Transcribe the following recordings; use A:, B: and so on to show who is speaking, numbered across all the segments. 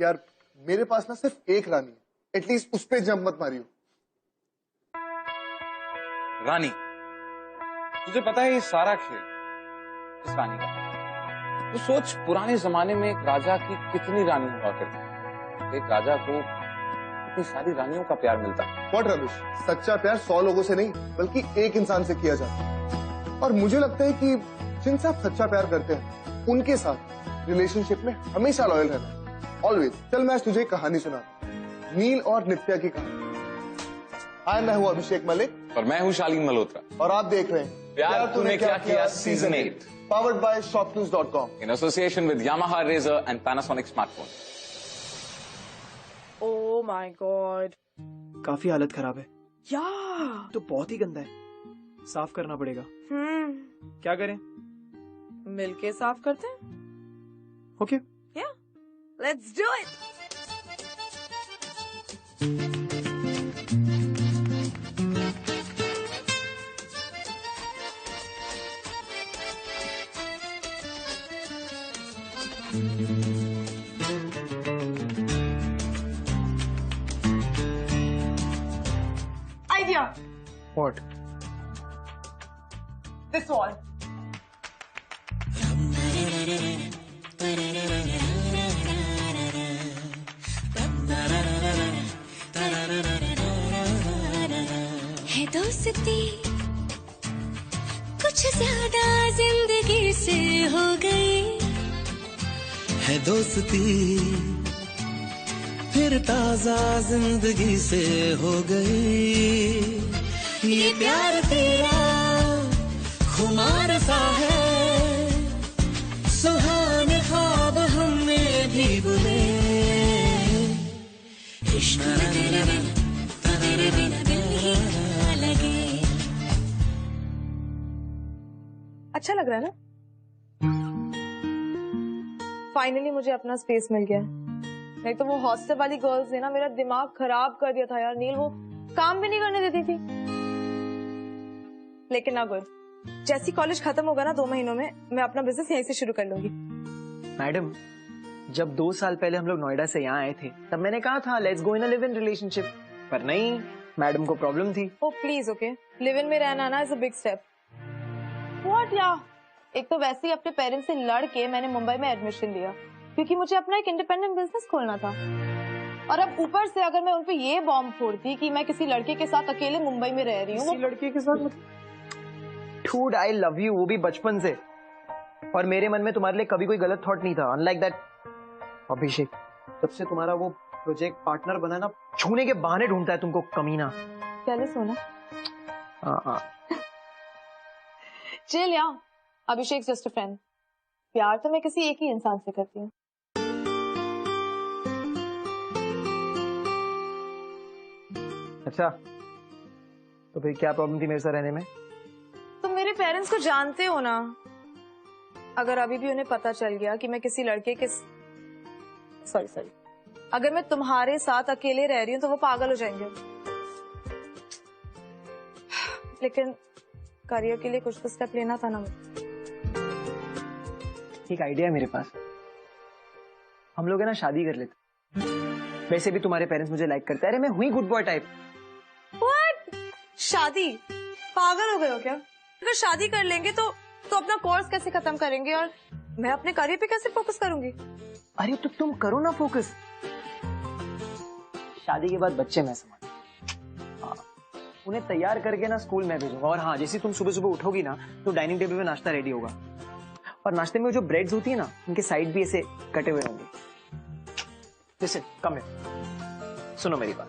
A: यार मेरे पास ना सिर्फ एक रानी है, एटलीस्ट उस पे जंप मत मारियो।
B: रानी, तुझे पता है ये सारा खेल इस रानी का। तो सोच पुराने जमाने में एक राजा की कितनी रानी हुआ करती, एक राजा को इतनी सारी रानियों का प्यार मिलता।
A: व्हाट रबिश, सच्चा प्यार 100 लोगों से नहीं बल्कि एक इंसान से किया जाता है। और मुझे लगता है कि जिनसे आप सच्चा प्यार करते हैं उनके साथ रिलेशनशिप में हमेशा लॉयल रहना, ऑलवेज। चल मैं आज तुझे एक कहानी सुना, नील और नित्या की कहानी। हाय, मैं हूं अभिषेक मलिक
B: और मैं हूं शालीन मल्होत्रा
A: और आप देख रहे हैं
B: प्यार तूने क्या किया season 8
A: powered by shopnews.com
B: in association with Yamaha Razr and Panasonic smartphone.
C: Oh my God.
D: काफी हालत खराब है।
C: Yeah.
D: तो बहुत ही गंदा है, साफ करना पड़ेगा। क्या करें?
C: मिलके साफ करते हैं।
D: Okay.
C: Yeah. Let's do it. Idea.
D: What?
C: This wall.
E: है दोस्ती कुछ ज्यादा जिंदगी से हो गई,
F: है दोस्ती फिर ताजा जिंदगी से हो गई। ये प्यार तेरा खुमार सा है, सुहाने ख्वाब हमने भी बुने।
E: तेरे बिना दिल ही ना लगे।
C: अच्छा लग रहा है ना? फाइनली मुझे अपना स्पेस मिल गया। नहीं तो वो हॉस्टल वाली गर्ल्स ने ना मेरा दिमाग खराब कर दिया था यार नील, वो काम भी नहीं करने देती थी। लेकिन ना गुड, जैसी कॉलेज खत्म होगा ना 2 महीनों में, मैं अपना बिजनेस यहीं से शुरू कर लूंगी।
D: मैडम, जब 2 साल पहले हम लोग नोएडा से यहाँ आए थे तब मैंने कहा था let's go in a live in relationship, पर नहीं, मैडम को प्रॉब्लम थी।
C: ओ प्लीज, ओके, लिव इन में रहना ना is a big step. What या? एक तो वैसे ही अपने पेरेंट्स से लड़ के मैंने मुंबई में एडमिशन लिया क्योंकि मुझे अपना एक इंडिपेंडेंट बिजनेस खोलना था। और अब ऊपर से अगर मैं उन पे ये बॉम्ब फोड़ती कि मैं किसी लड़के के साथ अकेले मुंबई में रह रही हूँ।
D: किसी लड़के के साथ? डूड, आई लव यू, वो भी बचपन से, और मेरे मन में तुम्हारे लिए कभी कोई गलत थॉट नहीं था। अनलाइक दैट अभिषेक, जब से तुम्हारा वो प्रोजेक्ट पार्टनर बना ना, छूने के बहाने ढूंढता है तुमको, कमीना।
C: चले सोना। चिल या, अभिषेक जस्ट अ फ्रेंड। प्यार तो मैं किसी एक ही इंसान से करती हूँ।
D: अच्छा, तो फिर क्या प्रॉब्लम थी मेरे साथ रहने में?
C: तुम मेरे पेरेंट्स को जानते हो ना, अगर अभी भी उन्हें पता चल गया कि मैं किसी लड़के के सॉरी अगर मैं तुम्हारे साथ अकेले रह रही हूँ तो वो पागल हो जाएंगे। लेकिन करियर के लिए कुछ तो स्टेप लेना था ना।
D: एक आइडिया है मेरे पास, हम लोग है ना शादी कर लेते। वैसे भी तुम्हारे पेरेंट्स मुझे लाइक करते हैं, अरे मैं हुई गुड बॉय टाइप।
C: What? शादी? पागल हो गए हो क्या? अगर शादी कर लेंगे तो अपना कोर्स कैसे खत्म करेंगे और मैं अपने करियर पे कैसे फोकस करूंगी?
D: अरे तो तुम करो ना फोकस, शादी के बाद बच्चे मैं संभाल, हाँ, उन्हें तैयार करके ना स्कूल में भेजूंगा। और हाँ, जैसे तुम सुबह सुबह उठोगी ना तो डाइनिंग टेबल पे नाश्ता रेडी होगा, और नाश्ते में जो ब्रेड्स होती है ना उनके साइड भी ऐसे कटे हुए होंगे। लिसन, कम हियर, सुनो मेरी बात।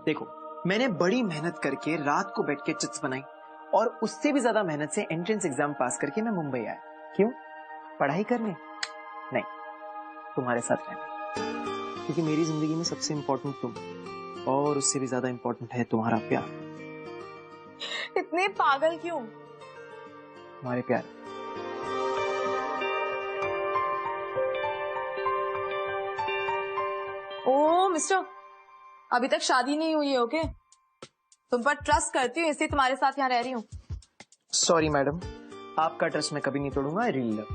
D: देखो, मैंने बड़ी मेहनत करके रात को बैठ के चिट्स बनाई, और उससे भी ज्यादा मेहनत से एंट्रेंस एग्जाम पास करके मैं मुंबई आया। क्यों? पढ़ाई करने? नहीं, तुम्हारे साथ रहने। क्योंकि मेरी जिंदगी में सबसे इंपॉर्टेंट तुम, और उससे भी ज्यादा इंपॉर्टेंट है तुम्हारा प्यार।
C: इतने पागल क्यों?
D: तुम्हारे प्यार।
C: ओ मिस्टर, अभी तक शादी नहीं हुई है, ओके? तुम पर ट्रस्ट करती हूँ इसलिए तुम्हारे साथ यहाँ रह रही हूँ।
D: सॉरी मैडम, आपका ट्रस्ट मैं कभी नहीं तोड़ूंगा, आई रियली लव।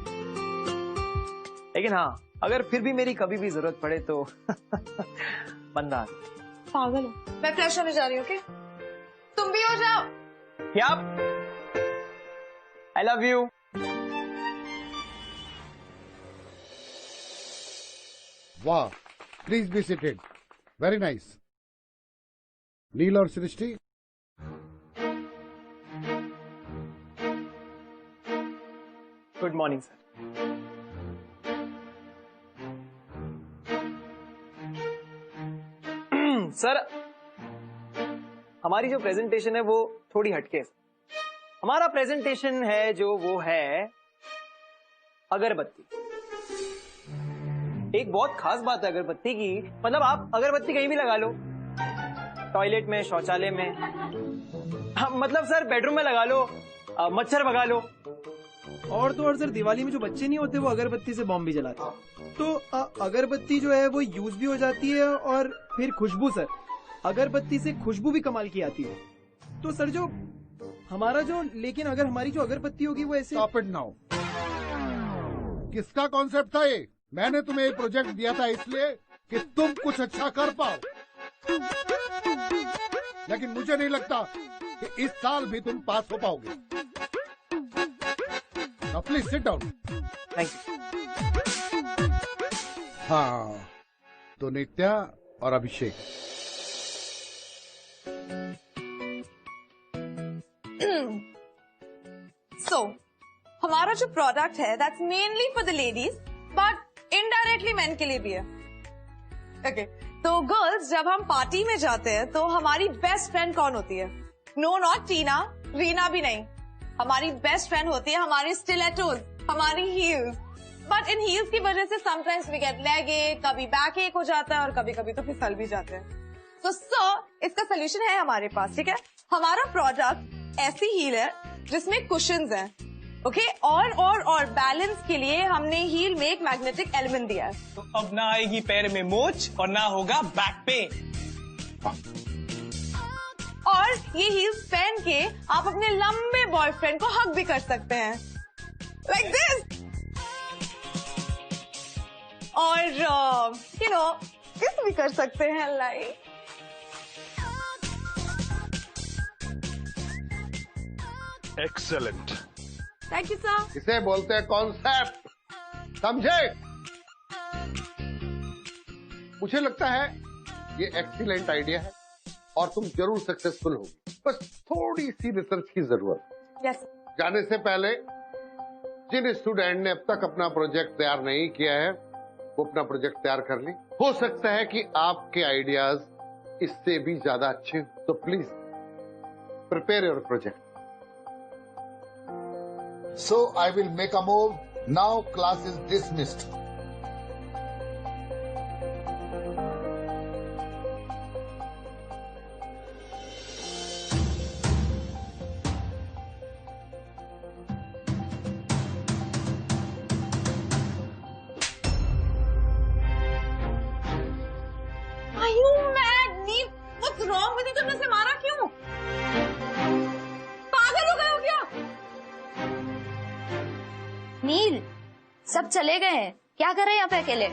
D: लेकिन हाँ, अगर फिर भी मेरी कभी भी जरूरत पड़े तो बंदा आ जाए।
C: पागल हो। मैं फ्रेश होने जा रही हूँ, ओके? तुम भी हो जाओ।
D: क्या? I love you.
G: वाह, please be seated. Very nice. Neel और Srishti,
D: good morning sir. Sir, हमारी जो प्रेजेंटेशन है वो थोड़ी हटके है। हमारा प्रेजेंटेशन है जो वो है अगरबत्ती। एक बहुत खास बात है अगरबत्ती की, मतलब आप अगरबत्ती कहीं भी लगा लो, टॉयलेट में, शौचालय में, मतलब सर बेडरूम में लगा लो, मच्छर भगा लो।
H: और तो और सर, दिवाली में जो बच्चे नहीं होते वो अगरबत्ती से बॉम्ब भी जलाते हैं। तो अगरबत्ती जो है वो यूज भी हो जाती है, और फिर खुशबू सर, अगरबत्ती से खुशबू भी कमाल की आती है। तो सर जो हमारा जो, लेकिन अगर हमारी जो अगरबत्ती होगी वो ऐसे।
G: Stop it now. किसका कॉन्सेप्ट था ये? मैंने तुम्हें एक प्रोजेक्ट दिया था इसलिए कि तुम कुछ अच्छा कर पाओ, लेकिन मुझे नहीं लगता कि इस साल भी तुम पास हो पाओगे। Please sit down.
D: Thank you.
G: हाँ, तो नित्या और अभिषेक।
C: So, हमारा जो प्रोडक्ट है that's mainly for the ladies, but indirectly main के लिए भी है। ओके, तो गर्ल्स जब हम पार्टी में जाते हैं तो हमारी बेस्ट फ्रेंड कौन होती है? नो, नॉट टीना, रीना भी नहीं। हमारी बेस्ट फ्रेंड होती है हमारी स्टिलेटोज, हमारी हील्स। बट इन हील्स की वजह से समटाइम्स वी गेट लेग एक, कभी बैक एक हो जाता है, और कभी कभी तो फिसल भी जाते हैं। तो इसका सोल्यूशन है हमारे पास, ठीक है? हमारा प्रोडक्ट ऐसी हील है जिसमें कुशन्स हैं, ओके? और बैलेंस के लिए हमने हील में एक मैग्नेटिक एलिमेंट दिया है।
I: तो अब ना आएगी पैर में मोच और ना होगा बैक पेन।
C: और ये हील्स पहन के आप अपने लंबे बॉयफ्रेंड को हग भी कर सकते हैं, लाइक दिस। और यू नो किस भी कर सकते हैं, like.
J: Excellent.
C: Thank you sir.
G: इसे बोलते हैं कॉन्सेप्ट, समझे? मुझे लगता है ये एक्सीलेंट आइडिया है और तुम जरूर सक्सेसफुल होगी। बस थोड़ी सी रिसर्च की जरूरत।
C: यस।
G: जाने से पहले जिन स्टूडेंट ने अब तक अपना प्रोजेक्ट तैयार नहीं किया है वो अपना प्रोजेक्ट तैयार कर ले। हो सकता है कि आपके आइडियाज इससे भी ज्यादा अच्छे हो, तो please prepare your project.
J: So I will make a move. Now class is dismissed.
C: Are you mad, Neil? What's wrong with you? तुमने से मारा क्यों? पागल हो गए हो क्या?
K: नील, सब चले गए हैं, क्या कर रहे हैं यहाँ पे अकेले?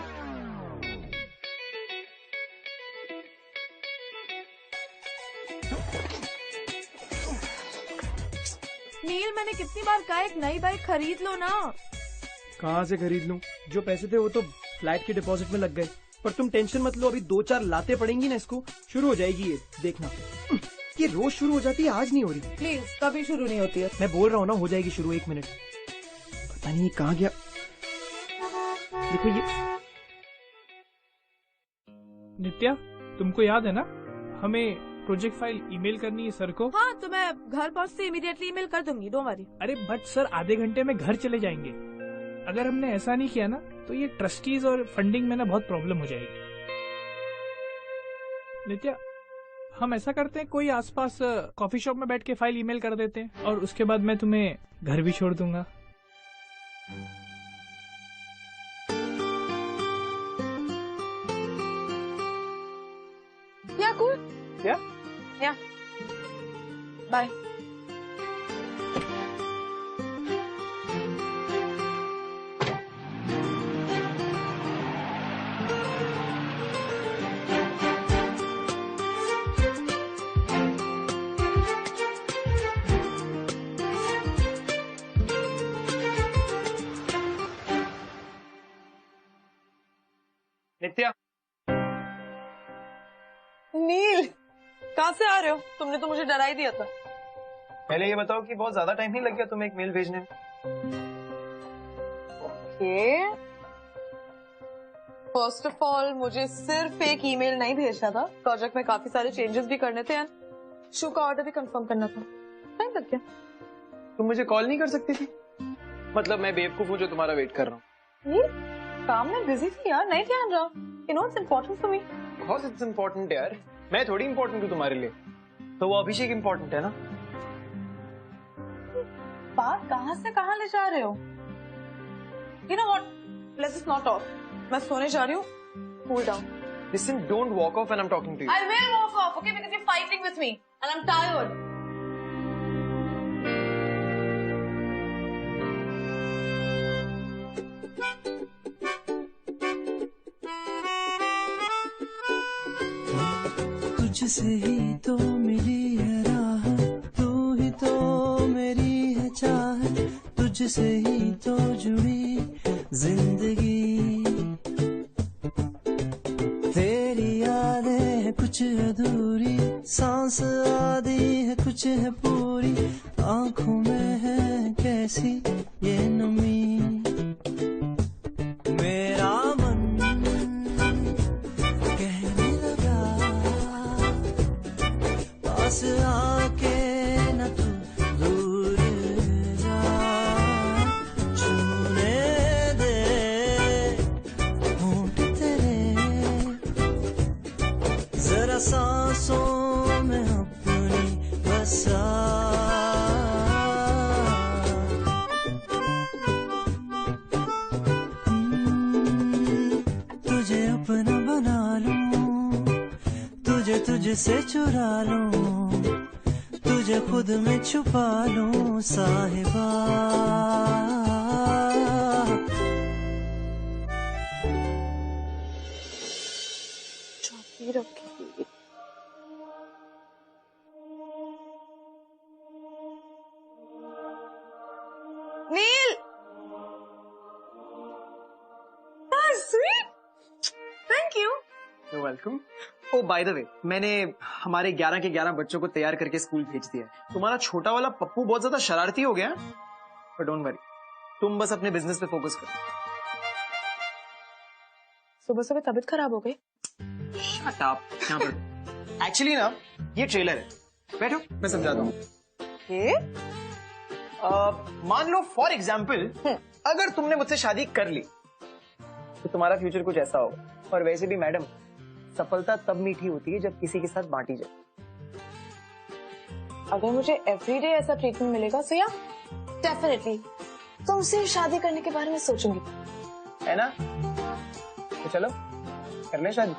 C: नील, मैंने कितनी बार कहा एक नई बाइक खरीद लो ना।
H: कहाँ से खरीद लूं? जो पैसे थे वो तो फ्लैट के डिपॉजिट में लग गए। पर तुम टेंशन मत लो, अभी 2-4 लाते पड़ेंगी ना इसको, शुरू हो जाएगी ये, देखना। ये रोज शुरू हो जाती है, आज नहीं हो रही।
C: प्लीज, कभी शुरू नहीं होती है।
H: मैं बोल रहा हूँ ना, हो जाएगी शुरू। 1 मिनट। पता नहीं ये कहाँ गया। देखो ये।
L: नित्या, तुमको याद है ना, हमें प्रोजेक्ट फाइल ईमेल करनी है सर को।
C: हाँ, तो मैं घर पहुँचते इमीडिएटली ईमेल कर दूंगी, डोंट वरी।
L: अरे बट सर आधे घंटे में घर चले जाएंगे। अगर हमने ऐसा नहीं किया ना तो ये ट्रस्टीज और फंडिंग में ना बहुत प्रॉब्लम हो जाएगी। नित्या, हम ऐसा करते हैं, कोई आसपास कॉफी शॉप में बैठ के फाइल ईमेल कर देते हैं और उसके बाद मैं तुम्हें घर भी छोड़ दूंगा।
C: या कूल।
D: या
C: बाय।
D: नित्या।
C: नील, कहाँ से आ रहे हो? तुमने तो मुझे डरा ही दिया था।
D: पहले ये बताओ कि बहुत ज्यादा टाइम नहीं लग गया तुम्हें एक मेल भेजने में?
C: फर्स्ट ऑफ ऑल, मुझे सिर्फ एक ईमेल नहीं भेजना था, प्रोजेक्ट में काफी सारे चेंजेस भी करने थे एंड शो का ऑर्डर भी कंफर्म करना था। टाइम लग गया।
D: तुम मुझे कॉल नहीं कर सकती थी? मतलब मैं बेवकूफ हूँ जो तुम्हारा वेट कर रहा हूँ?
C: ये काम में बिजी थी यार, नहीं ध्यान रहा। You know it's important for me.
D: बहुत इट्स इम्पोर्टेंट यार, मैं थोड़ी इम्पोर्टेंट हूँ तुम्हारे लिए, तो वो अभिषेक इम्पोर्टेंट है ना।
C: बात कहाँ से कहाँ ले जा रहे हो? You know what? Let's just not talk. मैं सोने जा रही हूँ। Cool down.
D: Listen, don't walk off when I'm talking to you.
C: I will walk off, okay? Because you're fighting with me, and I'm tired.
F: तुझसे ही तो मिली है राह, तू ही तो मेरी है चाह, तुझसे ही तो जुड़ी जिंदगी। तेरी यादें है कुछ अधूरी, सांस आधी है कुछ है पूरी, आंखों में है कैसी ये नमी। मेरा मन कहने लगा पास आके न तू दूर जा, छूने दे होंठ तेरे जरा सांसों में अपनी बसा। तुझे अपना बना लूं, तुझे तुझसे चुरा लूं, तुझे खुद में छुपा लूं साहिबा।
C: चाबी रखी। Neel, sweet, thank you.
D: You're welcome. Oh, by the way, मैंने हमारे 11 के 11 बच्चों को तैयार करके स्कूल भेज दिया है। तुम्हारा छोटा वाला पप्पू बहुत ज्यादा शरारती हो गया, पर डोंट वरी, तुम बस अपने बिजनेस पे फोकस करो।
C: सुबह सुबह तबीयत खराब हो गई।
D: Shut up. यहाँ पर एक्चुअली ना ये ट्रेलर है, बैठो मैं समझाता हूँ। मान लो फॉर एग्जाम्पल अगर तुमने मुझसे शादी कर ली तो तुम्हारा फ्यूचर कुछ ऐसा होगा। और वैसे भी मैडम, सफलता तब मीठी होती है जब किसी के साथ बांटी जाए।
C: अगर मुझे एवरीडे ऐसा ट्रीटमेंट मिलेगा तो या डेफिनेटली तुमसे शादी करने के बारे में सोचूंगी,
D: है ना? तो चलो कर ले शादी।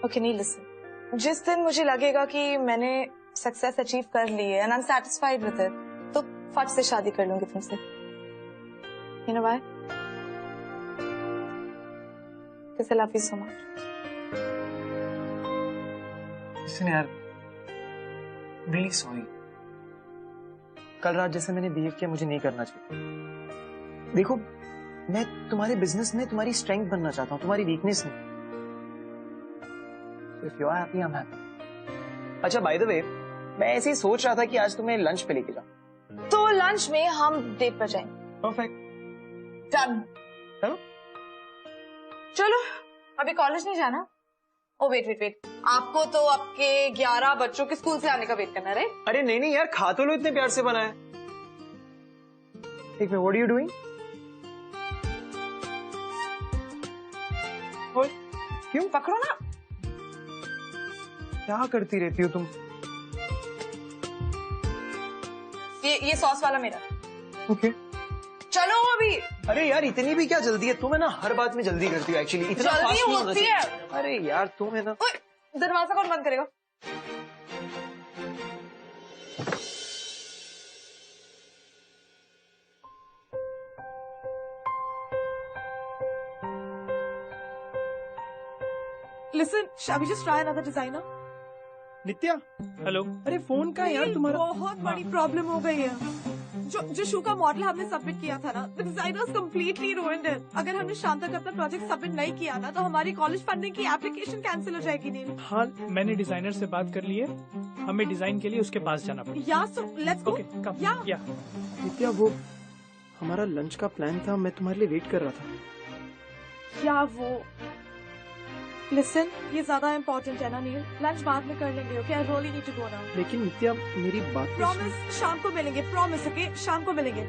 C: ओके नील, लिसन, जिस दिन मुझे लगेगा कि मैंने सक्सेस अचीव कर ली है and I am satisfied with it, तो फट से शादी कर लूंगी तुमसे। You know why? Because I love you so much.
D: Listen यार, really sorry. कल रात जैसे मैंने बिहेव किया मुझे नहीं करना चाहिए। देखो, मैं तुम्हारे बिजनेस में तुम्हारी स्ट्रेंथ बनना चाहता हूँ, तुम्हारी वीकनेस नहीं। If you are happy, I'm happy. अच्छा, by the way, मैं ऐसे ही सोच रहा था कि आज तुम्हें लंच पे लेके जाऊं।
C: तो लंच में हम डेट पर जाएंगे।
D: परफेक्ट।
C: डन।
D: चलो
C: चलो, अभी कॉलेज नहीं जाना। ओ वेट वेट वेट, आपको तो आपके 11 बच्चों के स्कूल से आने का वेट करना है, राइट?
D: अरे नहीं नहीं यार, खा तो लो, इतने प्यार से बनाया। एक minute, what are you doing? क्यों?
C: पकड़ो ना।
D: क्या करती रहती हो तुम?
C: ये सॉस वाला मेरा।
D: ओके।
C: चलो अभी।
D: अरे यार, इतनी भी क्या जल्दी है? तुम है ना हर बात में जल्दी करती हो। एक्चुअली इतना
C: जल्दी
D: फास्ट नहीं होना
C: होती
D: चाहिए।
C: है।
D: अरे यार तुम है ना।
C: दरवाजा कौन बंद करेगा? Listen, shall we just try another designer?
H: Nitya,
L: hello.
H: अरे फोन का यार तुम्हारा
C: बहुत बड़ी प्रॉब्लम हो गई है। जो शू का मॉडल हमने सबमिट किया था ना, the designers completely ruined it. अगर हमने शाम तक अपना प्रोजेक्ट सबमिट नहीं किया ना, तो हमारी कॉलेज फंडिंग की एप्लीकेशन कैंसिल हो जाएगी। नील,
L: हाँ, मैंने डिजाइनर से बात कर ली है, हमें डिजाइन के लिए उसके पास जाना पड़ेगा।
C: या सो लेट्स गो।
L: ओके, कम। या
H: नित्या, वो हमारा लंच का प्लान था, मैं तुम्हारे लिए वेट कर रहा था।
C: क्या वो? लिसन, ये ज्यादा इम्पोर्टेंट है ना नील, लंच बाद में कर लेंगे। Okay, I really need to go now.
H: लेकिन नित्या, मेरी बात तो सुन।
C: प्रॉमिस, शाम को मिलेंगे। प्रॉमिस, ओके, शाम को मिलेंगे।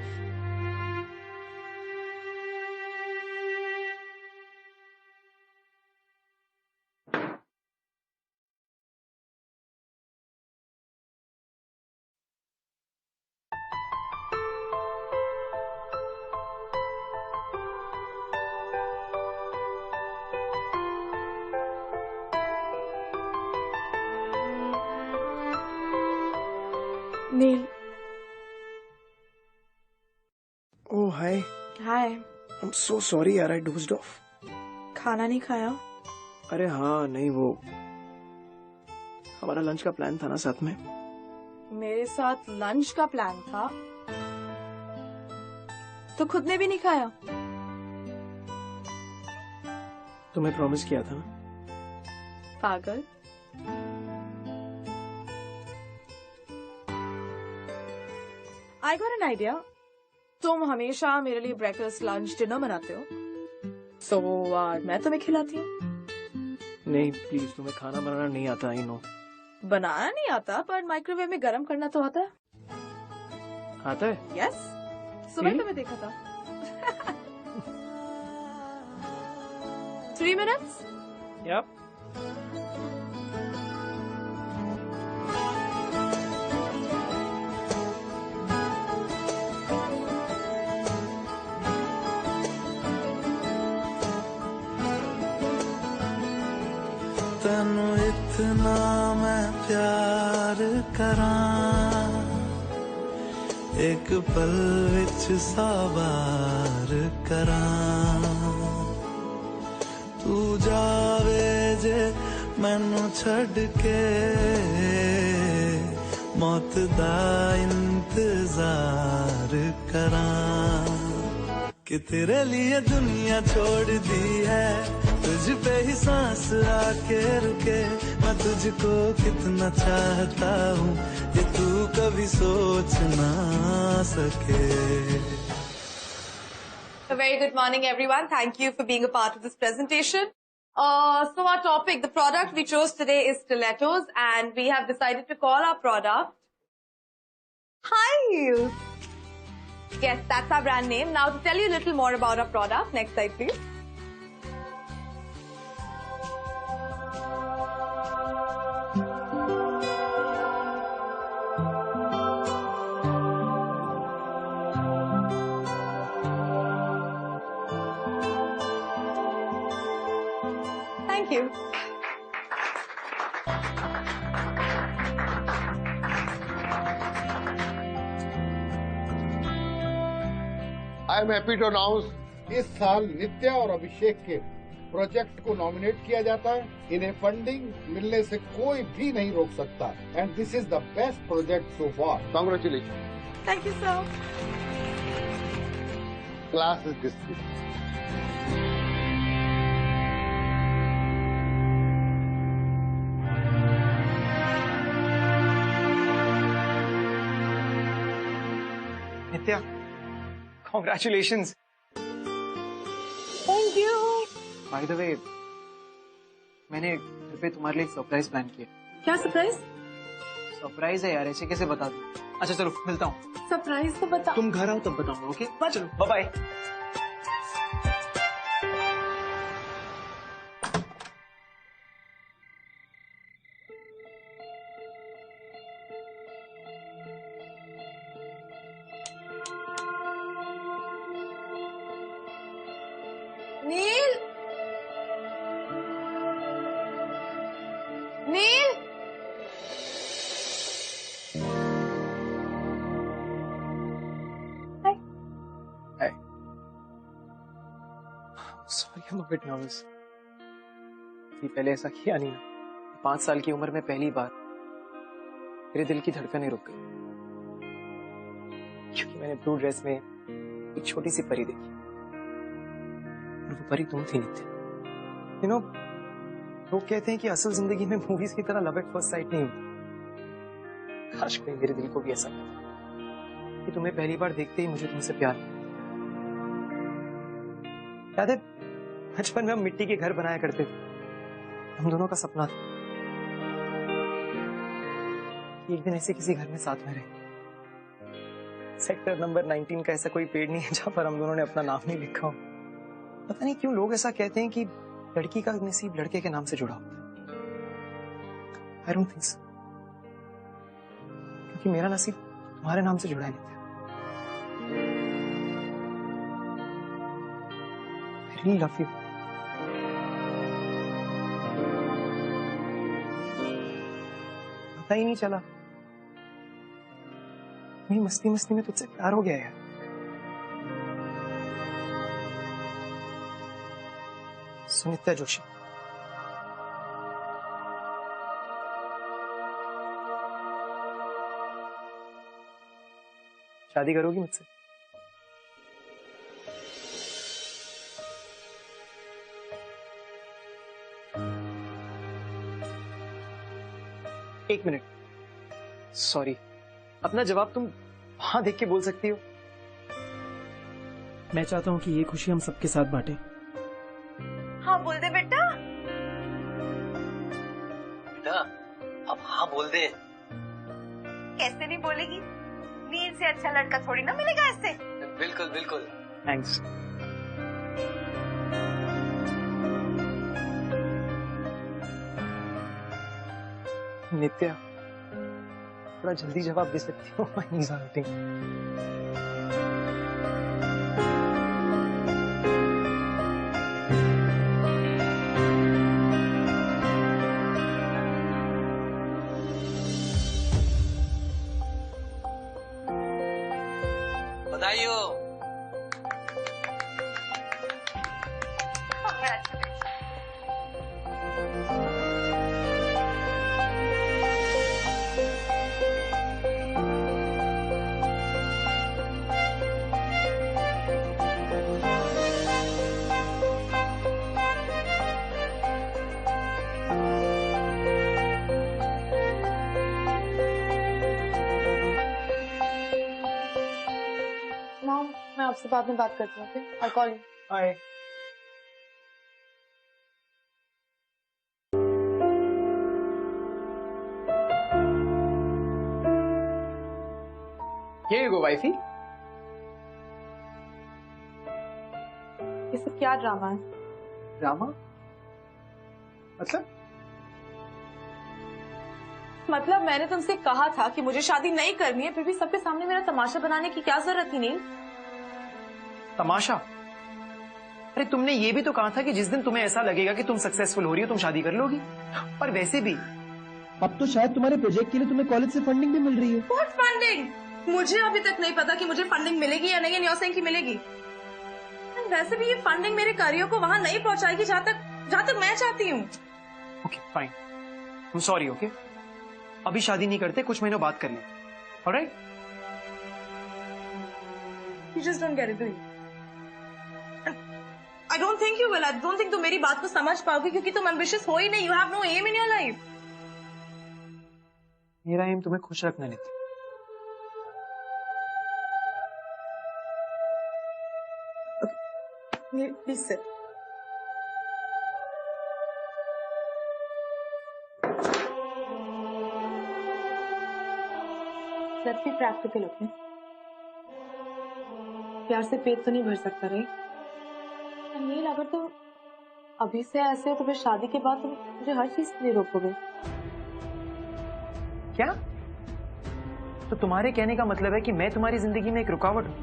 C: नील,
H: ओह हाय।
C: हाय।
H: आई एम सो सॉरी यार, आई डोज्ड ऑफ।
C: खाना नहीं खाया?
H: अरे हाँ, नहीं, वो हमारा लंच का प्लान था ना साथ में।
C: मेरे साथ लंच का प्लान था तो खुद ने भी नहीं खाया?
H: तुम्हें प्रॉमिस किया था ना।
C: पागल। I got an idea. तुम हमेशा मेरे लिए ब्रेकफास्ट, लंच, डिनर बनाते हो, सो मैं तुम्हें खिलाती हूँ।
H: नहीं प्लीज, तुम्हें खाना बनाना नहीं आता। I know.
C: बनाना नहीं आता, पर माइक्रोवेव में गर्म करना तो आता है।
H: आता है?
C: यस, सुबह तुम्हें देखा था। 3 minutes?
H: Yep.
F: तनु इतना मैं प्यार करां, एक पल विच सावार करां, तू जावे जे मैनू छड़ के, मौत दा इंतजार करां, कि तेरे लिए दुनिया छोड़ दी है, तुझ पे ही सांस आके रुके, मैं तुझको कितना चाहता हूँ, ये तू कभी सोच ना सके।
C: A very good morning, everyone. Thank you for being a part of this presentation. So our topic, the product we chose today is stilettos, and we have decided to call our product High Heels. Yes, that's our brand name. Now to tell you a little more about our product, next slide please. Thank you.
G: I am happy to announce
J: इस साल नित्या और अभिषेक के project को nominate किया जाता है। इन्हें funding मिलने से कोई भी नहीं रोक सकता, and this is the best project so far.
G: Congratulation.
C: Thank you, sir.
G: Class is dismissed.
D: Nitya, congratulations.
C: Thank you.
D: By the way, मैंने घर पे तुम्हारे लिए सरप्राइज प्लान किया।
C: क्या सरप्राइज?
D: सरप्राइज है यार, ऐसे कैसे बता दूं? अच्छा चलो मिलता हूँ।
C: सरप्राइज तो बता।
D: तुम घर आओ तब बताऊंगा। ओके चलो, bye bye.
C: Neel, Neel,
D: sorry, I am a bit nervous. पहले ऐसा किया नहीं ना। 5 साल की उम्र में पहली बार मेरे दिल की धड़कनें रुक गई। क्योंकि मैंने ब्लू ड्रेस में एक छोटी सी परी देखी और वो परी तुम थी नित्या। यू नो, लोग कहते हैं कि असल जिंदगी में मूवीज की तरह लव एट फर्स्ट साइट नहीं होती। काश कोई मेरे दिल को भी ऐसा कहता कि तुम्हें पहली बार देखते ही मुझे तुमसे प्यार। याद है बचपन में हम मिट्टी के घर बनाया करते थे, हम दोनों का सपना था कि एक दिन ऐसे किसी घर में साथ में रहे। सेक्टर नंबर 19 का ऐसा कोई पेड़ नहीं है जहां पर हम दोनों ने अपना नाम नहीं लिखा हो। पता नहीं क्यों लोग ऐसा कहते हैं कि लड़की का नसीब लड़के के नाम से जुड़ा होता है। आई डोंट थिंक सो, क्योंकि मेरा नसीब तुम्हारे नाम से जुड़ा नहीं था। I really love you. पता ही नहीं चला, मेरी मस्ती मस्ती में तुझसे प्यार हो गया है। सुनित्या जोशी। शादी करोगी मुझसे? एक मिनट, सॉरी, अपना जवाब तुम वहां देख के बोल सकती हो।
H: मैं चाहता हूँ कि ये खुशी हम सबके साथ बांटे।
C: हाँ बोल दे बेटा।
D: बेटा अब हाँ बोल दे।
C: कैसे नहीं बोलेगी? मीर से अच्छा लड़का थोड़ी ना मिलेगा ऐसे।
D: बिल्कुल बिल्कुल, थैंक्स। नित्या थोड़ा जल्दी जवाब दे सकती हो?
M: बधाई हो।
C: मॉम, मैं आपसे बाद में बात करती हूँ। Okay, I call you.
D: Hi. Here you go, wifey.
C: ये सब क्या ड्रामा है?
D: ड्रामा?
C: मतलब मैंने तुमसे कहा था कि मुझे शादी नहीं करनी है, फिर भी सबके सामने मेरा तमाशा बनाने की क्या जरूरत थी? नहीं
D: तमाशा? अरे तुमने ये भी तो कहा था कि जिस दिन तुम्हें ऐसा लगेगा कि तुम सक्सेसफुल हो रही हो तुम शादी कर लोगी। और वैसे भी
H: अब तो शायद तुम्हारे प्रोजेक्ट के लिए तुम्हें कॉलेज से फंडिंग भी मिल रही है।
C: What funding? मुझे अभी तक नहीं पता कि मुझे फंडिंग मिलेगी या नहीं, एंड यू आर सेइंग कि मिलेगी। वैसे भी ये फंडिंग मेरे करियर को वहां नहीं पहुंचाएगी जहां तक मैं चाहती हूँ।
D: Okay fine, I am sorry. Okay, अभी शादी नहीं करते, कुछ महीनों बात कर लें। Alright?
C: You just don't get it, do you? I don't think you will. I don't think तुम मेरी बात को समझ पाओगे क्योंकि तुम ambitious हो ही नहीं. You have no aim in your life.
D: मेरा एम तुम्हें खुश रखना नहीं।
C: Please sit. Let's be practical, okay? प्यार से पेट तो नहीं भर सकता, राइट? नील, अगर तुम अभी से ऐसे हो तो फिर शादी के बाद तुम मुझे हर चीज के लिए रोकोगे।
D: क्या? तो तुम्हारे कहने का मतलब है कि मैं तुम्हारी जिंदगी में एक रुकावट हूँ?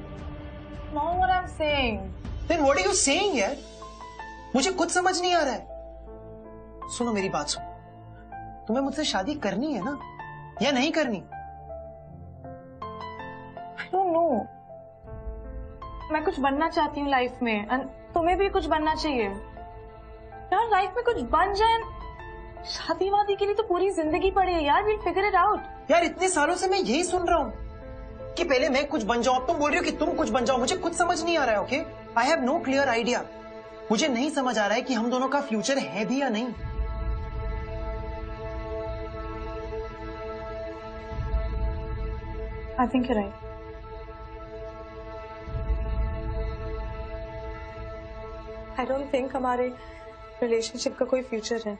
C: No, what I'm saying.
D: Then what are you saying यार? मुझे कुछ समझ नहीं आ रहा है। सुनो मेरी बात सुनो, तुम्हें मुझसे शादी करनी है ना या नहीं करनी?
C: I don't know. मैं कुछ बनना चाहती हूँ लाइफ में, और तुम्हें भी कुछ बनना चाहिए यार। लाइफ में कुछ बन जाए, शादी वादी के लिए तो पूरी जिंदगी पड़ी है यार। We'll figure it out.
D: यार इतने सालों से मैं यही सुन रहा हूँ। कि पहले मैं कुछ बन जाऊं, अब तुम बोल रही हो कि तुम कुछ बन जाओ। मुझे कुछ समझ नहीं आ रहा है। Okay, I have no clear idea. मुझे नहीं समझ आ रहा है कि हम दोनों का फ्यूचर है भी या नहीं।
C: I think you're right. I don't think हमारे रिलेशनशिप का कोई फ्यूचर है.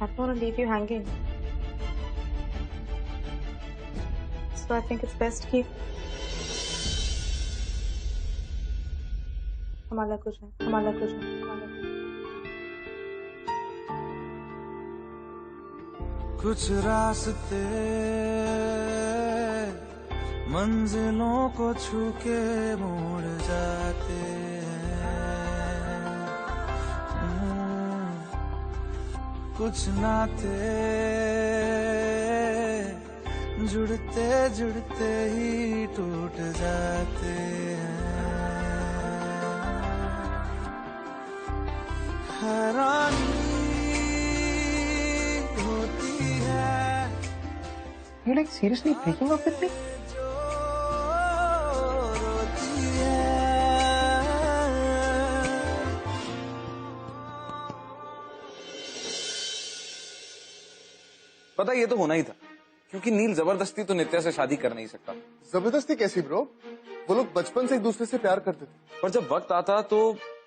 C: I don't want to leave you hanging. So I think it's best कि हम अलग हो जाएं, हम अलग हो जाएं, हम अलग हो जाएं.
F: कुछ रास्ते मंजिलों को छू के मोड़ जाते हैं, कुछ नाते जुड़ते जुड़ते ही टूट जाते हैं। हैरानी
D: You like seriously breaking up with me?
B: पता ये तो होना ही था, क्योंकि नील जबरदस्ती तो नित्या से शादी कर नहीं सकता।
A: जबरदस्ती कैसी ब्रो? वो लोग बचपन से एक दूसरे से प्यार करते थे।
B: पर जब वक्त आता तो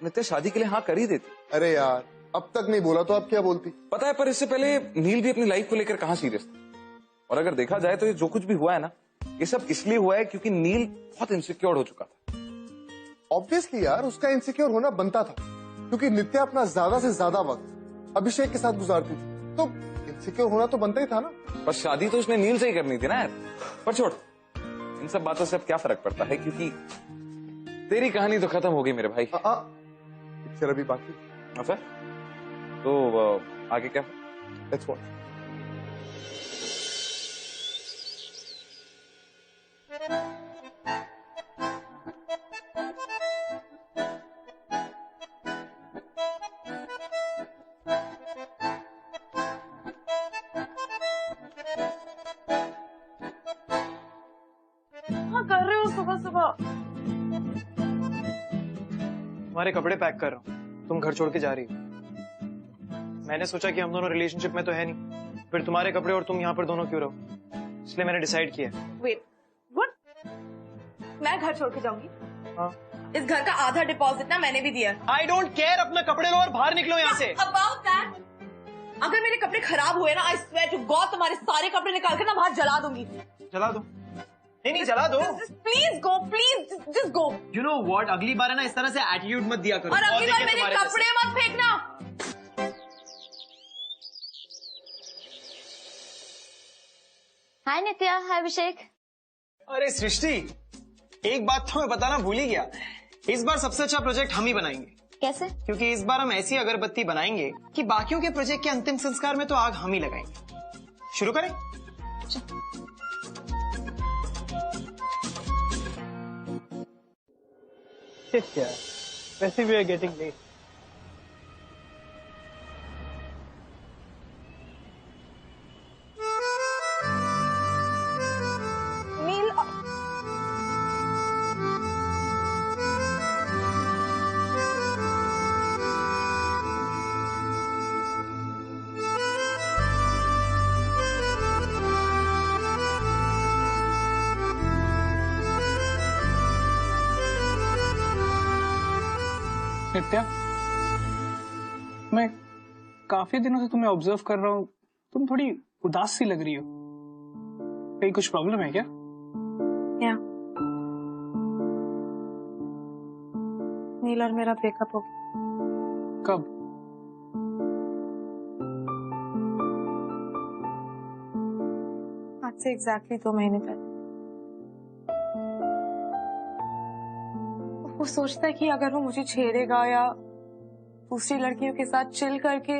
B: नित्या शादी के लिए हाँ कर ही देती।
A: अरे यार, अब तक नहीं बोला तो अब क्या बोलती?
B: पता है, पर इससे पहले नील भी अपनी लाइफ को लेकर कहाँ सीरियस था। और अगर देखा जाए तो ये जो कुछ भी हुआ है ना, ये सब इसलिए हुआ है क्योंकि नील बहुत इनसिक्योर हो चुका था।
A: ऑब्वियसली यार, उसका इनसिक्योर होना बनता था, क्योंकि नित्या अपना ज्यादा से ज्यादा वक्त अभिषेक के साथ गुजारती थी, तो इनसिक्योर होना तो बनता ही था ना।
B: पर शादी तो उसने नील से ही करनी थी ना यार। पर छोड़, इन सब बातों से अब क्या फर्क पड़ता है, क्योंकि तेरी कहानी तो खत्म हो गई मेरे भाई।
A: पिक्चर अभी बाकी।
B: अच्छा, तो आगे क्या?
A: Let's watch.
C: कर रहे हो सुबह सुबह?
D: तुम्हारे कपड़े पैक कर रहा हूँ, तुम घर छोड़ के जा रही हो। मैंने सोचा कि हम दोनों रिलेशनशिप में तो है नहीं, फिर तुम्हारे कपड़े और तुम यहाँ पर दोनों क्यों रहो, इसलिए मैंने डिसाइड किया।
C: Wait, what? मैं घर छोड़ के जाऊंगी?
D: हाँ।
C: इस घर का आधा डिपॉजिट ना मैंने भी दिया।
D: आई डोंट केयर, अपना कपड़े लो और बाहर निकलो यहाँ से।
C: About that, अगर मेरे कपड़े खराब हुए ना, I swear to God, तुम्हारे सारे कपड़े निकाल कर ना बाहर जला दूंगी।
D: जला दो? नहीं जला दो।
C: Please go, please just go.
D: You know what, अगली बार है ना इस तरह से एटीट्यूड मत दिया करो।
C: और अगली बार मेरे कपड़े मत फेंकना।
K: हाय नित्या, हाय अभिषेक।
D: अरे सृष्टि, एक बात तो मैं बताना भूल ही गया, इस बार सबसे अच्छा प्रोजेक्ट हम ही बनाएंगे।
K: कैसे?
D: क्योंकि इस बार हम ऐसी अगरबत्ती बनाएंगे कि बाकियों के प्रोजेक्ट के अंतिम संस्कार में तो आग हम ही लगाएंगे। शुरू करें?
H: यार, वैसे वी आर गेटिंग लेट।
C: नील,
L: नित्या, मैं काफी दिनों से तुम्हें ऑब्जर्व कर रहा हूँ, तुम थोड़ी उदास सी लग रही हो। कहीं कुछ प्रॉब्लम है क्या?
C: या नील और मेरा ब्रेकअप हो गया।
L: कब?
C: आज से एग्जैक्टली 2 महीने पहले। वो सोचता है कि अगर वो मुझे छेड़ेगा या दूसरी लड़कियों के साथ चिल करके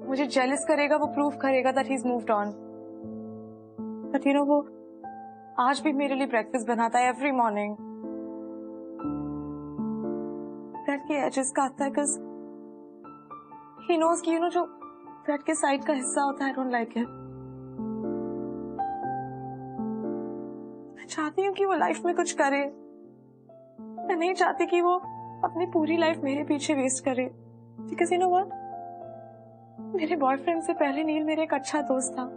C: मुझे जेलस करेगा, वो प्रूव करेगा that he is moved on. But you know, वो आज भी मेरे लिए ब्रेकफास्ट बनाता है एवरी मॉर्निंग। ब्रेड के एजेस काटता है बिकॉज ही नोज कि यू नो जो ब्रेड के साइड का हिस्सा होता है, आई डोंट लाइक इट। मैं चाहती हूँ कि वो लाइफ में कुछ करे। मैं नहीं चाहती कि वो अपनी पूरी लाइफ मेरे पीछे वेस्ट करे। बिकॉज यू नो व्हाट, मेरे बॉयफ्रेंड से पहले नील मेरा एक अच्छा दोस्त था।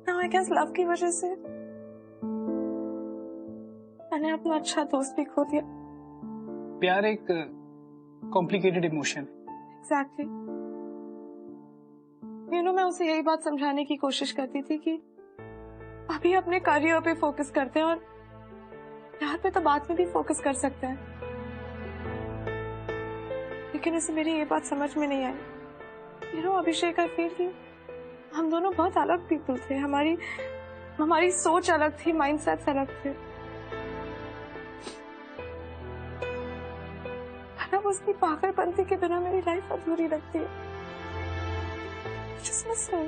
C: नाउ आई गेस लव की वजह से मैंने अपना अच्छा दोस्त भी खो दिया।
L: प्यार एक complicated emotion.
C: Exactly. You know, मैं उसे यही बात समझाने की कोशिश करती थी कि अभी अपने करियर पे फोकस करते हैं और प्यार पे तो बाद में भी फोकस कर सकते हैं। लेकिन इसे मेरी ये बात समझ में नहीं आई। You know Abhishek, I feel कि हम दोनों बहुत अलग पीपल थे। हमारी सोच अलग थी, माइंडसेट्स अलग थे। अब उसकी पागलपंती के बिना मेरी लाइफ अधूरी लगती है। Just miss him.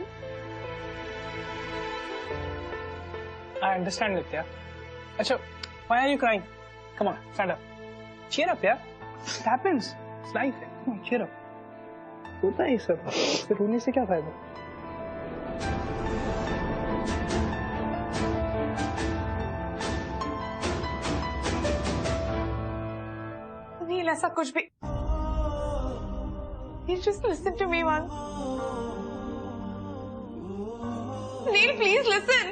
L: I understand, Nitya. अच्छा, why are you crying? Come on, stand up. Cheer up, यार. It happens. It's life. Come on, cheer up. होता है ये सब. फिर रोने से क्या फायदा?
C: नील, ऐसा कुछ भी। Please just listen to me once. Neil, please listen.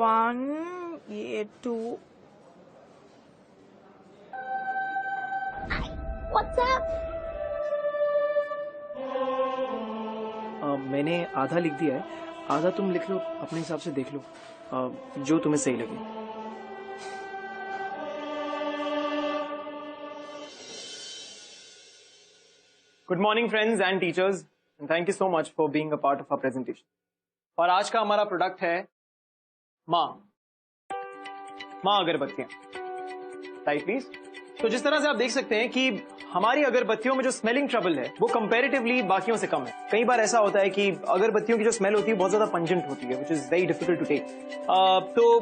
C: One, ये two.
K: What's up?
D: मैंने आधा लिख दिया है, आधा तुम लिख लो, अपने हिसाब से देख लो, जो तुम्हें सही लगे। Good morning friends and teachers, thank you so much for being a part of our presentation. और आज का हमारा प्रोडक्ट है माँ अगरबत्तियां। Right please. तो जिस तरह से आप देख सकते हैं कि हमारी अगरबत्तियों में जो स्मेलिंग ट्रबल है वो कंपैरेटिवली बाकियों से कम है। कई बार ऐसा होता है कि अगरबत्तियों की जो स्मेल होती है बहुत ज्यादा पंजेंट होती है, which is very difficult to take. तो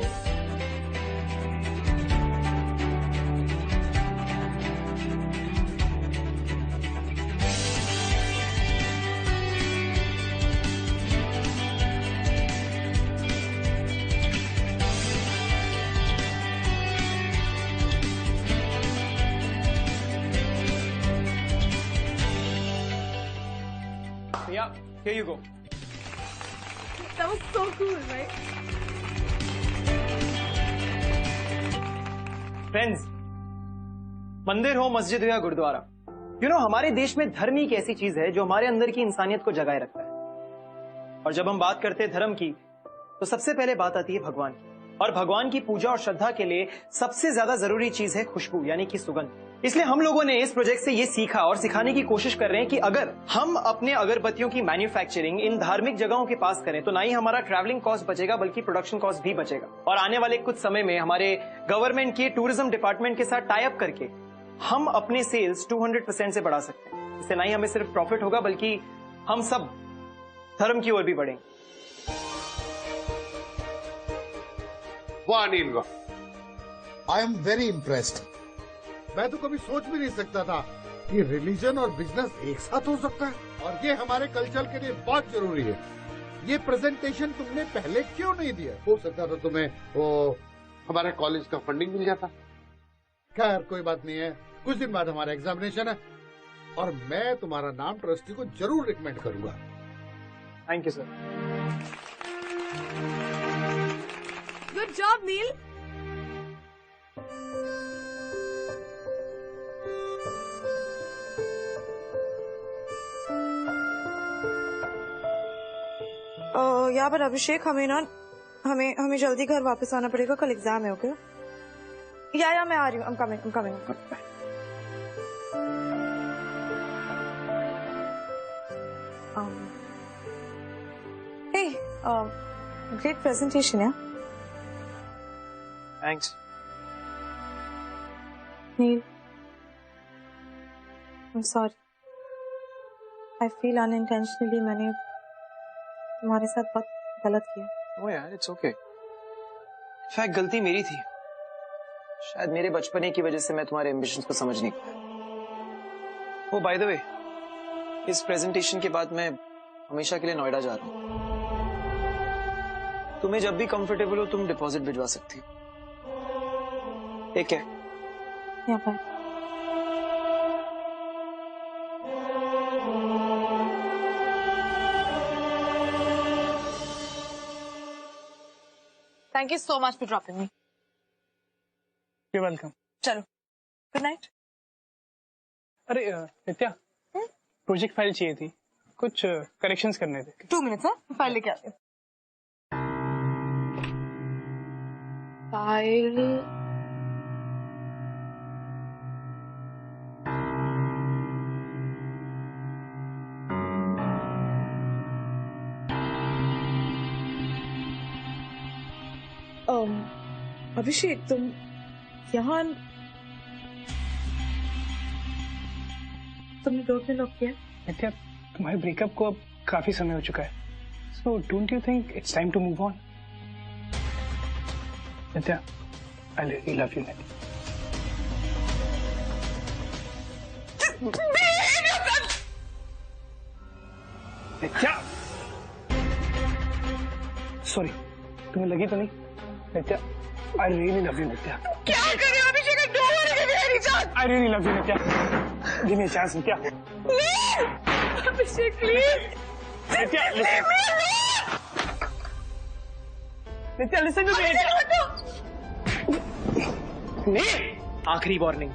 D: yeah, here you go.
C: That was so cool, right?
D: Friends, मंदिर हो, मस्जिद हो या गुरुद्वारा, यू नो हमारे देश में धर्म ही एक ऐसी चीज है जो हमारे अंदर की इंसानियत को जगाए रखता है। और जब हम बात करते हैं धर्म की, तो सबसे पहले बात आती है भगवान की। और भगवान की पूजा और श्रद्धा के लिए सबसे ज्यादा जरूरी चीज है खुशबू, यानी कि सुगंध। इसलिए हम लोगों ने इस प्रोजेक्ट से ये सीखा और सिखाने की कोशिश कर रहे हैं कि अगर हम अपने अगरबत्तियों की मैन्युफैक्चरिंग इन धार्मिक जगहों के पास करें तो ना ही हमारा ट्रैवलिंग कॉस्ट बचेगा बल्कि प्रोडक्शन कॉस्ट भी बचेगा। और आने वाले कुछ समय में हमारे गवर्नमेंट के टूरिज्म डिपार्टमेंट के साथ टाई अप करके हम अपने सेल्स 200% से बढ़ा सकते हैं। इससे ना ही हमें सिर्फ प्रॉफिट होगा बल्कि हम सब धर्म की ओर भी बढ़ेंगे।
G: वाह अनिल वाह,
J: आई एम वेरी इम्प्रेस्ड। मैं तो कभी सोच भी नहीं सकता था कि रिलीजन और बिजनेस एक साथ हो सकता है, और ये हमारे कल्चर के लिए बहुत जरूरी है। ये प्रेजेंटेशन तुमने पहले क्यों नहीं दिया? हो सकता था तुम्हें वो
G: हमारे कॉलेज का फंडिंग मिल जाता।
J: खैर कोई बात नहीं है, कुछ दिन बाद हमारा एग्जामिनेशन है और मैं तुम्हारा नाम ट्रस्टी को जरूर रिकमेंड करूंगा।
D: Thank you sir.
C: Good job Neel. यहाँ पर अभिषेक, हमें जल्दी घर वापस आना पड़ेगा, कल एग्जाम है। ओके? या मैं आ रही हूँ। I'm coming. Hey, great presentation, yeah.
D: Thanks.
C: Neil, I'm sorry. I feel unintentionally मैंने तुम्हारे साथ बहुत गलत किया।
D: ओ यार, इट्स ओके। इनफैक्ट गलती मेरी थी। शायद मेरे बचपने की वजह से मैं तुम्हारे एम्बिशंस को समझ नहीं पाया। ओ बाय द वे, इस प्रेजेंटेशन के बाद मैं हमेशा के लिए नोएडा जा रहा हूँ। तुम्हें जब भी कंफर्टेबल हो तुम डिपॉजिट भिजवा सकती हो। ठीक है?
C: या bye. Thank you so much for dropping me.
L: You're welcome.
C: चलो, good night.
L: अरे नित्या, प्रोजेक्ट फाइल चाहिए थी, कुछ करेक्शंस करने थे।
C: 2 minutes है, फाइल लेके आती हूँ। फाइल अभिषेक, तुम यहाँ तुमने डोर में लॉक किया?
L: नित्या, तुम्हारे ब्रेकअप को अब काफी समय हो चुका है, so don't you think it's time to move on? Nitya, I really love you Nitya. Sorry, तुम्हें लगी तो नहीं? Nitya, I really love you Nitya.
C: क्या कर रहे हो Abhishek? I don't want to give you any chance.
L: I really love you Nitya. Give me a chance Nitya.
C: Abhishek please.
L: Nitya, Nitya listen to me.
D: आखिरी warning,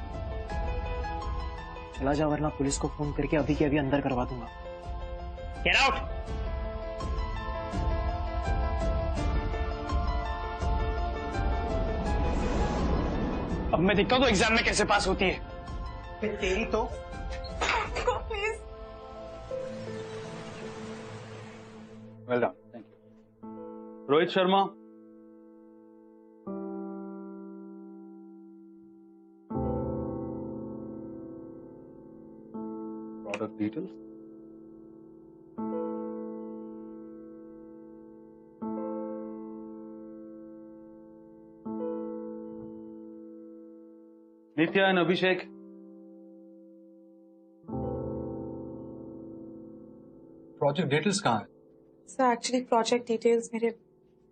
D: चला जा वरना पुलिस को फोन करके अभी के अभी अंदर करवा दूंगा। Get out.
L: अब मैं देखता हूँ तो एग्जाम में कैसे पास होती है।
D: तेरी तो
C: please.
B: Well done, thank you. Rohit Sharma, product details. Nitya and Abhishek, project details कहाँ है?
C: सर एक्चुअली प्रोजेक्ट डिटेल्स मेरे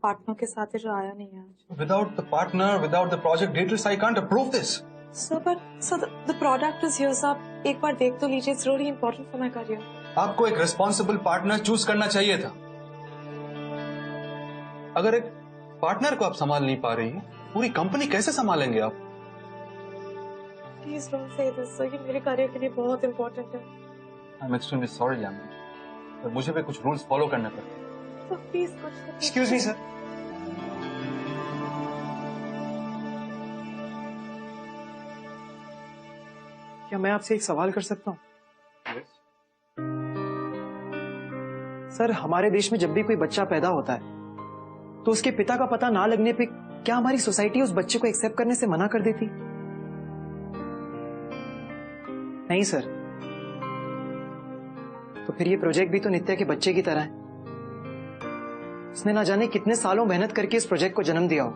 C: पार्टनर के साथ है जो आया नहीं है आज।
B: Without the partner, without the project details, I can't approve this.
C: Sir the product is here. आप एक बार देख तो लीजिए, it's really important for my career.
B: आपको एक रिस्पॉन्सिबल पार्टनर चूज करना चाहिए था। अगर एक पार्टनर को आप संभाल नहीं पा रही हैं, पूरी कंपनी कैसे संभालेंगे आप?
C: Please don't say this sir, ये मेरे करियर के लिए बहुत इंपॉर्टेंट है।
B: I am extremely sorry Jahnavi, पर मुझे भी कुछ रूल्स फॉलो करने पड़ते हैं।
C: तो प्लीज कुछ
D: एक्सक्यूज मी सर, क्या मैं आपसे एक सवाल कर सकता हूँ? सर, हमारे देश में जब भी कोई बच्चा पैदा होता है तो उसके पिता का पता ना लगने पे क्या हमारी सोसाइटी उस बच्चे को एक्सेप्ट करने से मना कर देती? नहीं सर। तो फिर ये प्रोजेक्ट भी तो नित्या के बच्चे की तरह है। उसने ना जाने कितने सालों मेहनत करके इस प्रोजेक्ट को जन्म दिया हो।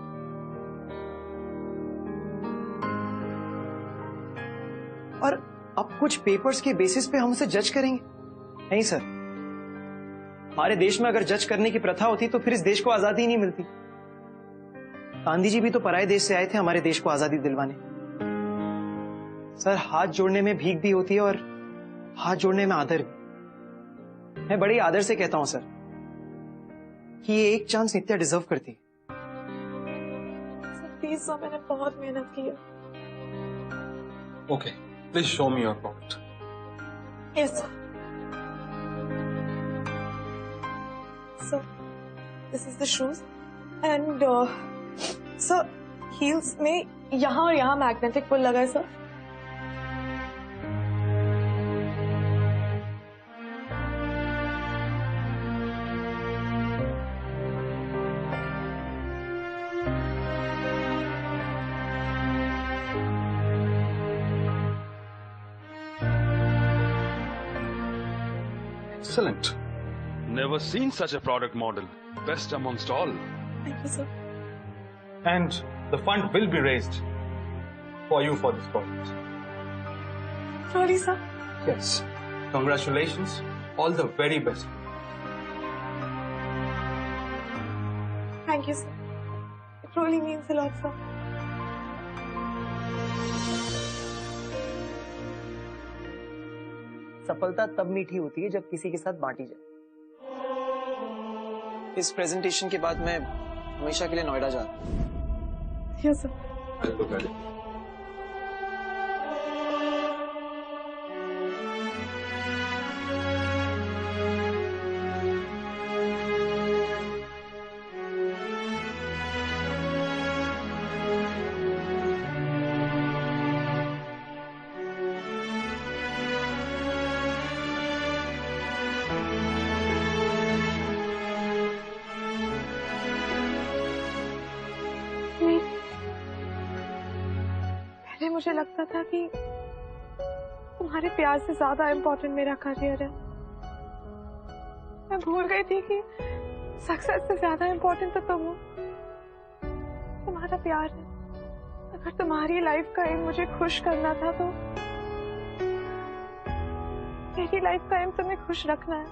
D: और अब कुछ पेपर्स के बेसिस पे हम उसे जज करेंगे? नहीं सर। हमारे देश में अगर जज करने की प्रथा होती तो फिर इस देश को आजादी ही नहीं मिलती। गांधी जी भी तो पराये देश से आए थे हमारे देश को आजादी दिलवाने। सर, हाथ जोड़ने में भीख भी होती है और हाथ जोड़ने में आदर भी। मैं बड़े आदर से कहता हूं सर कि ये एक चांस नित्या डिजर्व करती है।
C: प्लीज सर, मैंने बहुत मेहनत की है।
B: Okay, please show me your product.
C: Yes sir. Sir, this is the shoes and sir heels में यहाँ और यहाँ मैग्नेटिक पुल लगा है sir.
N: Excellent. Never seen such a product model. Best amongst all.
C: Thank you, sir.
L: And the fund will be raised for you for this project.
C: Really, sir?
L: Yes. Congratulations. All the very best.
C: Thank you, sir. It really means a lot, sir.
D: सफलता तब मीठी होती है जब किसी के साथ बांटी जाए। इस प्रेजेंटेशन के बाद मैं हमेशा के लिए नोएडा जा रहा हूँ।
C: Yes, sir. पहले मुझे लगता था कि तुम्हारे प्यार से ज्यादा इम्पोर्टेंट मेरा करियर है। मैं भूल गई थी कि सक्सेस से ज्यादा इम्पोर्टेंट तो तुम हो, तुम्हारा प्यार है। अगर तुम्हारी लाइफ का एम मुझे खुश करना था तो मेरी लाइफ का एम तुम्हें खुश रखना है।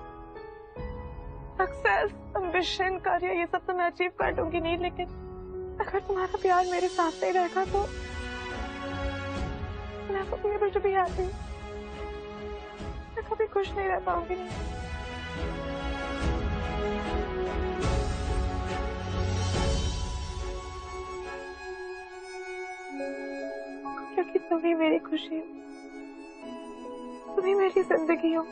C: सक्सेस, एम्बिशन, करियर ये सब तो मैं अचीव कर दूंगी नहीं, लेकिन अगर तुम्हारा प्यार मेरे साथ नहीं रहेगा तो मैं तो able to be happy। मैं कभी खुश नहीं रह पाऊंगी। क्योंकि तुम ही मेरी खुशी हो, तुम ही मेरी जिंदगी हो।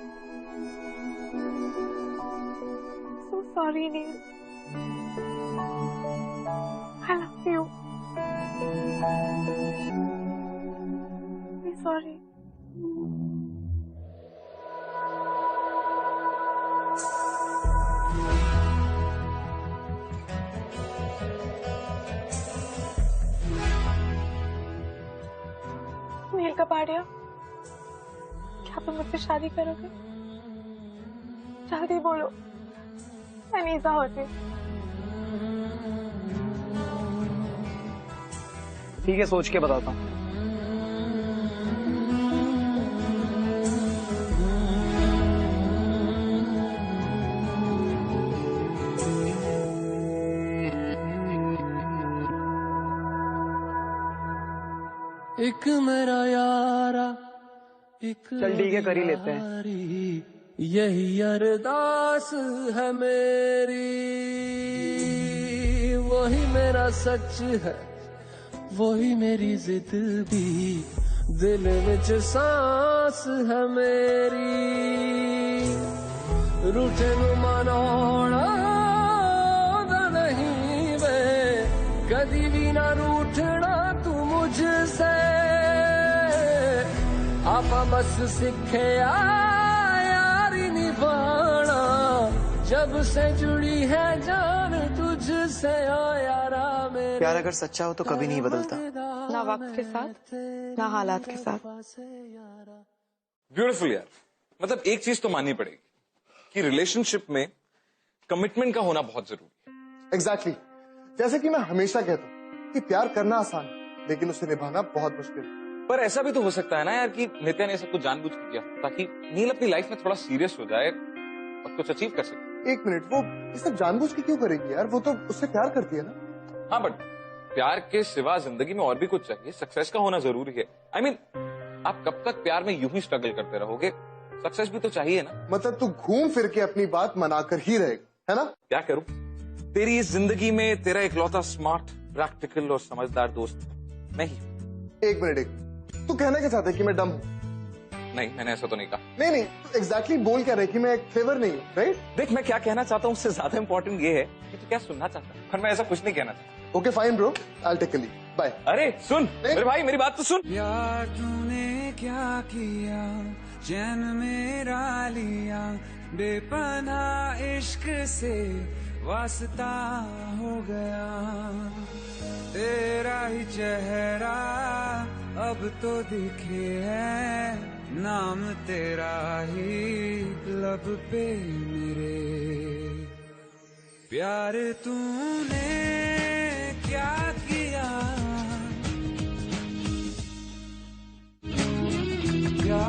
C: So sorry, Neil. I love you. I'm sorry. नील कपाड़िया, क्या तुम मुझसे शादी करोगे? जल्दी बोलो, मैं नीजा होती।
D: ठीक है, सोच के बताता हूँ।
F: एक मेरा यारा, एक
D: चल ठीक है, कर ही लेते हैं।
F: यही अरदास है मेरी, वही मेरा सच है, वही मेरी जिद भी, दिल विच सांस है मेरी। रूठे नु मनाना नहीं वे, कदी भी ना रूठना तू मुझसे। आपा बस सीखे यारी निभाना, जब से जुड़ी है जान तुझसे ओ यारा मेरे।
D: प्यार अगर सच्चा हो तो कभी नहीं बदलता,
C: ना वक्त के साथ ना हालात के साथ।
B: ब्यूटीफुल यार। मतलब एक चीज तो माननी पड़ेगी कि रिलेशनशिप में कमिटमेंट का होना बहुत जरूरी है।
A: एग्जैक्टली। जैसे कि मैं हमेशा कहता हूँ कि प्यार करना आसान है, लेकिन उसे निभाना बहुत मुश्किल है।
B: पर ऐसा भी तो हो सकता है ना यार कि नित्या ने सब कुछ जानबूझ के किया ताकि नील अपनी लाइफ में थोड़ा सीरियस हो जाए और कुछ अचीव कर सके।
A: एक मिनट, वो ये सब जानबूझ के क्यों करेगी यार? वो तो उससे प्यार करती है ना।
B: हाँ, बट प्यार के सिवा जिंदगी में और भी कुछ चाहिए। सक्सेस का होना जरूरी है। I mean, आप कब तक प्यार में यूं ही स्ट्रगल करते रहोगे? सक्सेस भी तो चाहिए ना।
A: मतलब तू घूम फिर के अपनी बात मनाकर ही रहेगा, है ना?
B: क्या करूं? तेरी इस जिंदगी में तेरा इकलौता स्मार्ट, प्रैक्टिकल और समझदार दोस्त मैं ही।
A: एक मिनट, तू कहना क्या चाहता है कि मैं डम हूँ?
B: नहीं, मैंने ऐसा तो नहीं कहा।
A: नहीं, एग्जैक्टली बोल क्या रहे कि मैं क्लेवर नहीं हूँ, राइट?
B: देख, मैं क्या कहना चाहता हूँ उससे ज्यादा इंपॉर्टेंट ये है कि तू क्या सुनना चाहता है, पर मैं ऐसा कुछ नहीं कहना चाहता।
A: Okay fine bro, I take a leave, bye.
B: अरे सुन मेरे भाई, मेरी बात तो सुन।
F: यार तूने क्या किया, चैन मेरा लिया, बेपनाह इश्क से वास्ता हो गया। तेरा ही चेहरा अब तो दिखे है नाम तेरा ही लब पे मेरे, प्यार तूने क्या किया, क्या